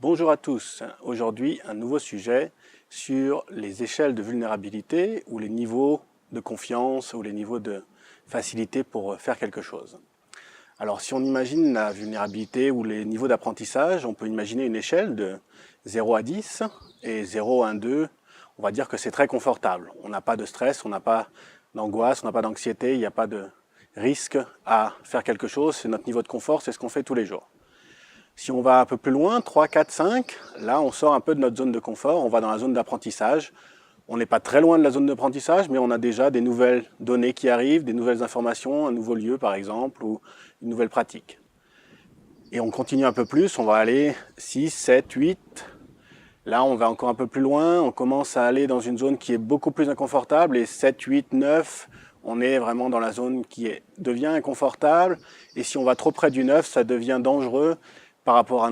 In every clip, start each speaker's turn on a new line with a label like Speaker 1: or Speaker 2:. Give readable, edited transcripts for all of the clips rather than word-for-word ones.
Speaker 1: Bonjour à tous, aujourd'hui un nouveau sujet sur les échelles de vulnérabilité ou les niveaux de confiance ou les niveaux de facilité pour faire quelque chose. Alors si on imagine la vulnérabilité ou les niveaux d'apprentissage, on peut imaginer une échelle de 0 à 10 et 0 à 2, on va dire que c'est très confortable. On n'a pas de stress, on n'a pas d'angoisse, on n'a pas d'anxiété, il n'y a pas de risque à faire quelque chose, c'est notre niveau de confort, c'est ce qu'on fait tous les jours. Si on va un peu plus loin, 3, 4, 5, là on sort un peu de notre zone de confort, on va dans la zone d'apprentissage. On n'est pas très loin de la zone d'apprentissage, mais on a déjà des nouvelles données qui arrivent, des nouvelles informations, un nouveau lieu par exemple, ou une nouvelle pratique. Et on continue un peu plus, on va aller 6, 7, 8. Là on va encore un peu plus loin, on commence à aller dans une zone qui est beaucoup plus inconfortable, et 7, 8, 9, on est vraiment dans la zone qui devient inconfortable. Et si on va trop près du 9, ça devient dangereux. Par rapport à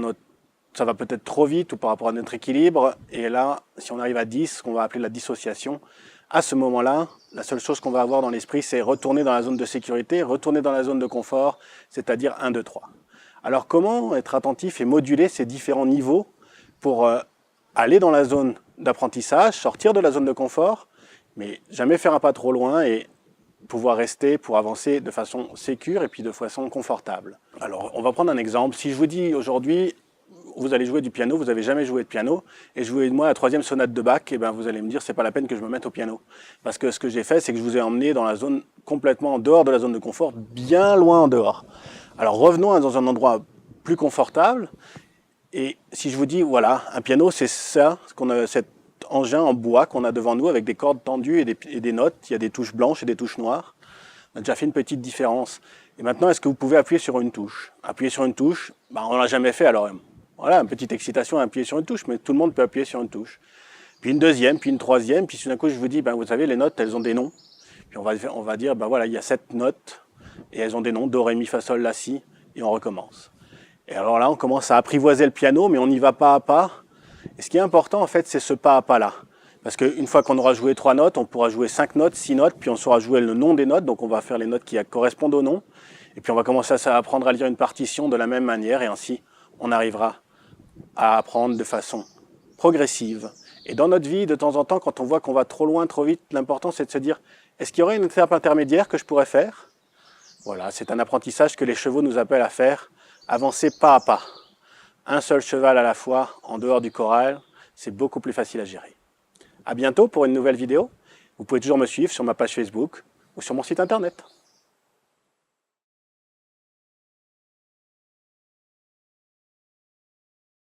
Speaker 1: ça va peut-être trop vite ou par rapport à notre équilibre. Et là, si on arrive à 10, ce qu'on va appeler la dissociation, à ce moment-là, la seule chose qu'on va avoir dans l'esprit, c'est retourner dans la zone de sécurité, retourner dans la zone de confort, c'est-à-dire 1, 2, 3. Alors comment être attentif et moduler ces différents niveaux pour aller dans la zone d'apprentissage, sortir de la zone de confort, mais jamais faire un pas trop loin et pouvoir rester pour avancer de façon sécure et puis de façon confortable. Alors, on va prendre un exemple. Si je vous dis aujourd'hui, vous allez jouer du piano, vous n'avez jamais joué de piano, et je vous ai moi la 3e sonate de Bach, et ben vous allez me dire c'est pas la peine que je me mette au piano. Parce que ce que j'ai fait, c'est que je vous ai emmené dans la zone complètement en dehors de la zone de confort, bien loin en dehors. Alors revenons dans un endroit plus confortable, et si je vous dis, voilà, un piano c'est ça, cet engin en bois qu'on a devant nous avec des cordes tendues et des notes, il y a des touches blanches et des touches noires. On a déjà fait une petite différence. Et maintenant, est-ce que vous pouvez appuyer sur une touche? Appuyer sur une touche, on ne l'a jamais fait, alors voilà, une petite excitation à appuyer sur une touche, mais tout le monde peut appuyer sur une touche. Puis une deuxième, puis une troisième, puis tout d'un coup je vous dis, vous savez, les notes, elles ont des noms. Puis on va dire, voilà, il y a 7 notes, et elles ont des noms, do, ré, mi, fa, sol, la, si, et on recommence. Et alors là, on commence à apprivoiser le piano, mais on y va pas à pas. Et ce qui est important, en fait, c'est ce pas à pas-là. Parce qu'une fois qu'on aura joué 3 notes, on pourra jouer 5 notes, 6 notes, puis on saura jouer le nom des notes, donc on va faire les notes qui correspondent au nom. Et puis on va commencer à apprendre à lire une partition de la même manière, et ainsi, on arrivera à apprendre de façon progressive. Et dans notre vie, de temps en temps, quand on voit qu'on va trop loin, trop vite, l'important c'est de se dire, est-ce qu'il y aurait une étape intermédiaire que je pourrais faire? Voilà, c'est un apprentissage que les chevaux nous appellent à faire, avancer pas à pas. Un seul cheval à la fois, en dehors du corral, c'est beaucoup plus facile à gérer. À bientôt pour une nouvelle vidéo. Vous pouvez toujours me suivre sur ma page Facebook ou sur mon site internet.